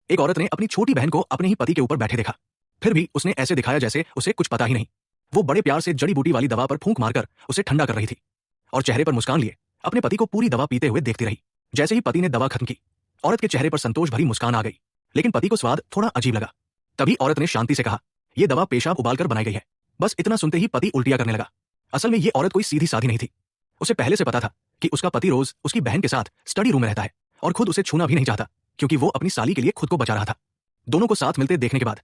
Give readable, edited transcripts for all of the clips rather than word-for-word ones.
एक औरत ने अपनी छोटी बहन को अपने ही पति के ऊपर बैठे देखा। फिर भी उसने ऐसे दिखाया जैसे उसे कुछ पता ही नहीं। वो बड़े प्यार से जड़ी बूटी वाली दवा पर फूंक मारकर उसे ठंडा कर रही थी और चेहरे पर मुस्कान लिए अपने पति को पूरी दवा पीते हुए देखती रही। जैसे ही पति ने दवा खत्म की, औरत के चेहरे पर संतोष भरी मुस्कान आ गई, लेकिन पति को स्वाद थोड़ा अजीब लगा। तभी औरत ने शांति से कहा, यह दवा पेशाब उबालकर बनाई गई है। बस इतना सुनते ही पति उल्टियां करने लगा। असल में ये औरत कोई सीधी साधी नहीं थी। उसे पहले से पता था कि उसका पति रोज उसकी बहन के साथ स्टडी रूम में रहता है और खुद उसे छूना भी नहीं चाहता, क्योंकि वो अपनी साली के लिए खुद को बचा रहा था। दोनों को साथ मिलते देखने के बाद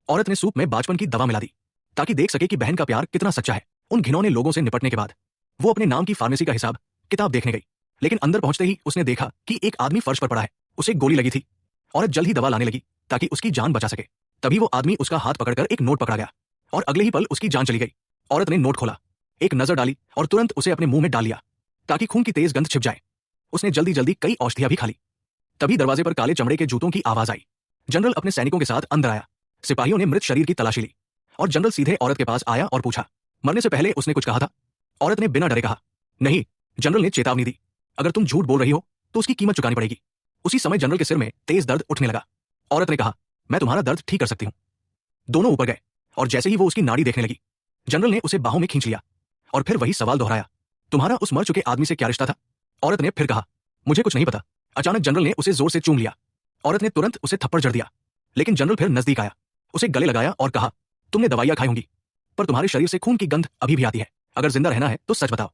औरत ने सूप में बाचपन की दवा मिला दी, ताकि देख सके कि बहन का प्यार कितना सच्चा है। उन घिनौने लोगों से निपटने के बाद वो अपने नाम की फार्मेसी का हिसाब किताब देखने गई, लेकिन अंदर पहुंचते ही उसने देखा कि एक आदमी फर्श पर पड़ा है। उसे गोली लगी थी। औरत जल्द ही दवा लाने लगी ताकि उसकी जान बचा सके। तभी वो आदमी उसका हाथ पकड़कर एक नोट पकड़ा गया और अगले ही पल उसकी जान चली गई। औरत ने नोट खोला, एक नजर डाली और तुरंत उसे अपने मुंह में डाल लिया ताकि खून की तेज गंध छिप जाए। उसने जल्दी जल्दी कई औषधियां भी खा ली। तभी दरवाजे पर काले चमड़े के जूतों की आवाज आई। जनरल अपने सैनिकों के साथ अंदर आया। सिपाहियों ने मृत शरीर की तलाशी ली और जनरल सीधे औरत के पास आया और पूछा, मरने से पहले उसने कुछ कहा था? औरत ने बिना डरे कहा, नहीं। जनरल ने चेतावनी दी, अगर तुम झूठ बोल रही हो तो उसकी कीमत चुकानी पड़ेगी। उसी समय जनरल के सिर में तेज दर्द उठने लगा। औरत ने कहा, मैं तुम्हारा दर्द ठीक कर सकती हूं। दोनों ऊपर गए और जैसे ही वो उसकी नाड़ी देखने लगी, जनरल ने उसे बाहों में खींच लिया और फिर वही सवाल दोहराया, तुम्हारा उस मर चुके आदमी से क्या रिश्ता था? औरत ने फिर कहा, मुझे कुछ नहीं पता। अचानक जनरल ने उसे जोर से चूम लिया। औरत ने तुरंत उसे थप्पड़ जड़ दिया, लेकिन जनरल फिर नजदीक आया, उसे गले लगाया और कहा, तुमने दवाइयां खाई होंगी, पर तुम्हारे शरीर से खून की गंध अभी भी आती है। अगर जिंदा रहना है तो सच बताओ।